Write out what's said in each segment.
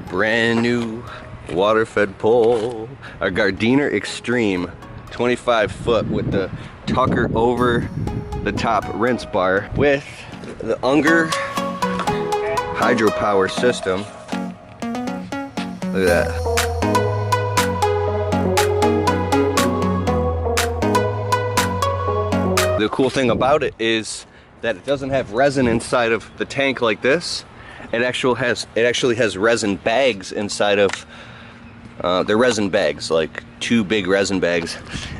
brand new water-fed pole, a Gardiner Extreme 25 foot with the Tucker over the top rinse bar with the Unger hydropower system. Look at that. The cool thing about it is that it doesn't have resin inside of the tank like this. It actually has resin bags inside of the resin bags, like 2 big resin bags,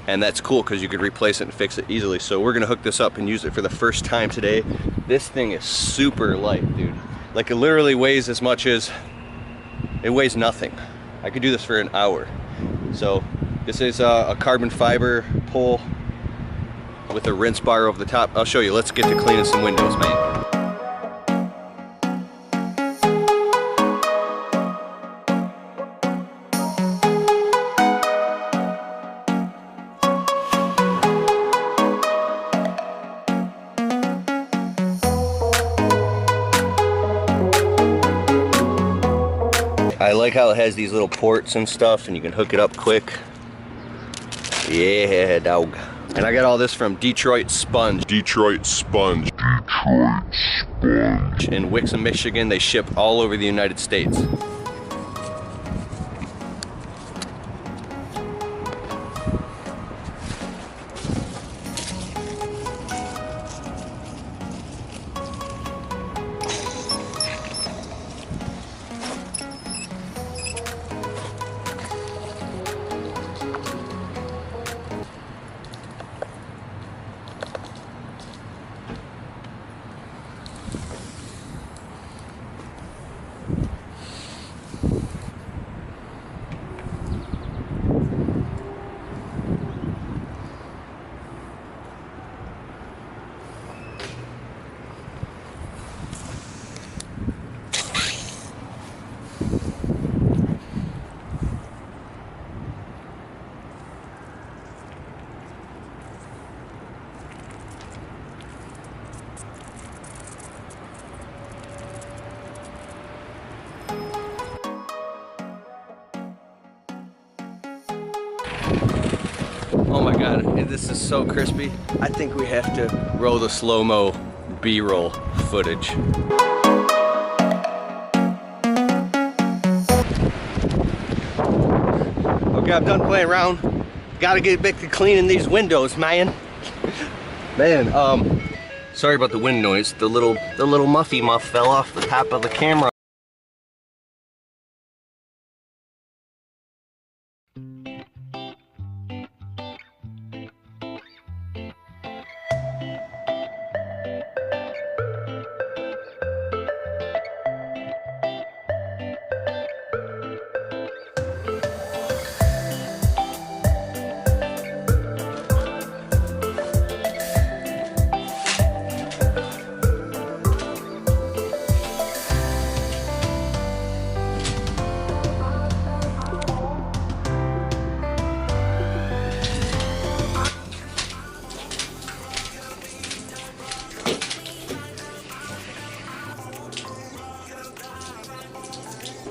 and that's cool because you could replace it and fix it easily. So we're gonna hook this up and use it for the first time today. This thing is super light, dude. Like, it literally weighs as much as, it weighs nothing. I could do this for an hour. So this is a carbon fiber pole with a rinse bar over the top. I'll show you. Let's get to cleaning some windows, man. I like how it has these little ports and stuff, and you can hook it up quick. Yeah, dog. And I got all this from Detroit Sponge. Detroit Sponge. In Wixom, Michigan. They ship all over the United States. Oh my god, this is so crispy. I think we have to roll the slow-mo B-roll footage. Okay, I'm done playing around. Gotta get back to cleaning these windows, man. Man, sorry about the wind noise. The little muffy muff fell off the top of the camera.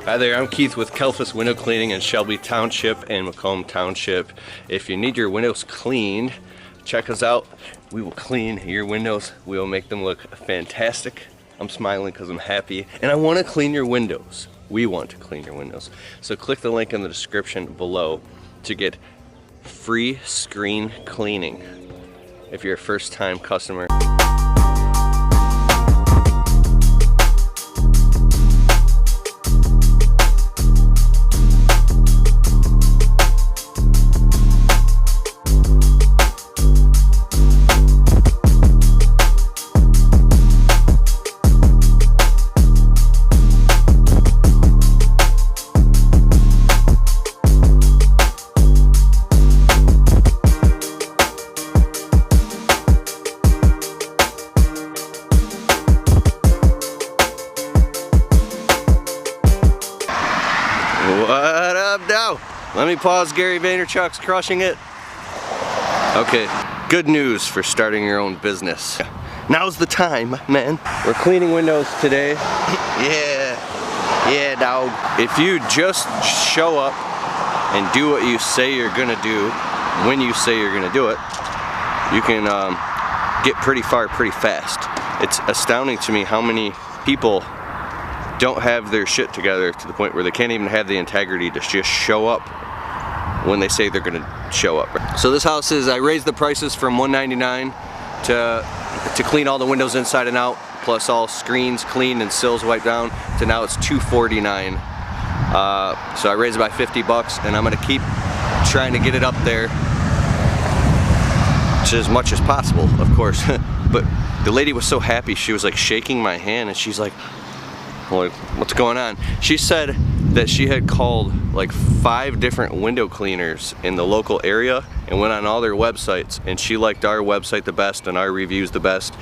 Hi there, I'm Keith with Kelphus Window Cleaning in Shelby Township and Macomb Township. If you need your windows cleaned, check us out. We will clean your windows. We will make them look fantastic. I'm smiling because I'm happy, and I want to clean your windows. We want to clean your windows. So click the link in the description below to get free screen cleaning if you're a first-time customer. What up, now? Let me pause. Gary Vaynerchuk's crushing it. Okay, good news for starting your own business. Now's the time, man. We're cleaning windows today. Yeah. Yeah, dog. If you just show up and do what you say you're gonna do when you say you're gonna do it, you can get pretty far pretty fast. It's astounding to me how many people don't have their shit together to the point where they can't even have the integrity to just show up when they say they're gonna show up. So this house is, I raised the prices from $199 to clean all the windows inside and out, plus all screens cleaned and sills wiped down, to now it's $249. So I raised it by 50 bucks, and I'm gonna keep trying to get it up there to as much as possible, of course. But the lady was so happy, she was like shaking my hand, and she's like, what's going on? She said that she had called like 5 different window cleaners in the local area and went on all their websites, and she liked our website the best and our reviews the best.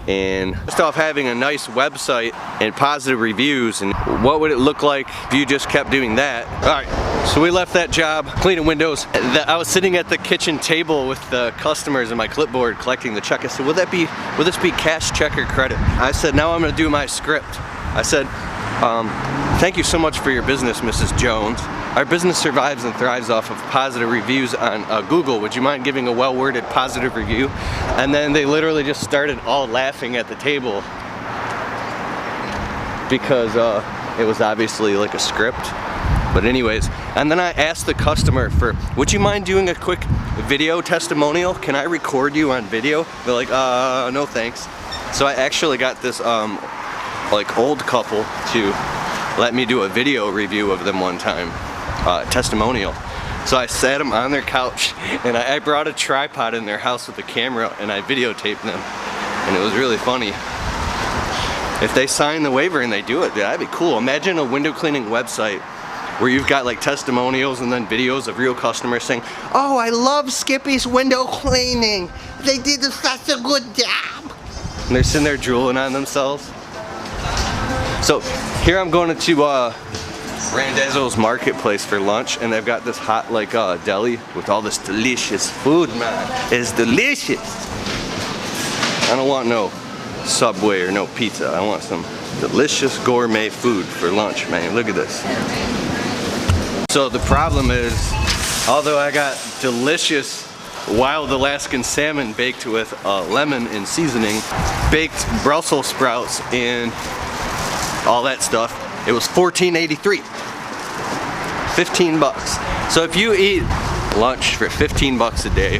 And just off having a nice website and positive reviews, and what would it look like if you just kept doing that? Alright, so we left that job cleaning windows. I was sitting at the kitchen table with the customers and my clipboard collecting the check. I said, will this be cash, check, or credit? I said, now I'm gonna do my script. I said, thank you so much for your business, Mrs. Jones. Our business survives and thrives off of positive reviews on Google. Would you mind giving a well-worded positive review? And then they literally just started all laughing at the table because it was obviously like a script. But anyways, and then I asked the customer for, would you mind doing a quick video testimonial? Can I record you on video? They're like, no thanks. So I actually got this like old couple to let me do a video review of them one time. Testimonial. So I sat them on their couch, and I brought a tripod in their house with a camera, and I videotaped them, and it was really funny. If they sign the waiver and they do it, that'd be cool. Imagine a window cleaning website where you've got like testimonials and then videos of real customers saying, oh, I love Skippy's window cleaning. They did such a good job. And they're sitting there drooling on themselves. So here I'm going to Randazzo's Marketplace for lunch, and they've got this hot like deli with all this delicious food, man. It's delicious. I don't want no Subway or no pizza. I want some delicious gourmet food for lunch, man. Look at this. So the problem is, although I got delicious wild Alaskan salmon baked with lemon and seasoning, baked Brussels sprouts and all that stuff, it was $14.83. 15 bucks. So if you eat lunch for 15 bucks a day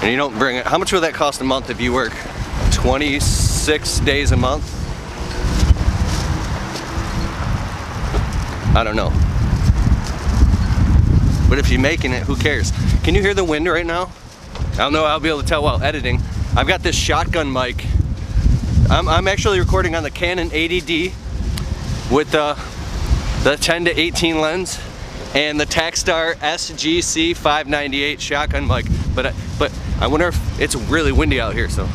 and you don't bring it, how much would that cost a month if you work 26 days a month? I don't know. But if you're making it, who cares? Can you hear the wind right now? I don't know, I'll be able to tell while editing. I've got this shotgun mic. I'm actually recording on the Canon 80D with the 10 to 18 lens and the Takstar SGC 598 shotgun mic, but I wonder if it's really windy out here, so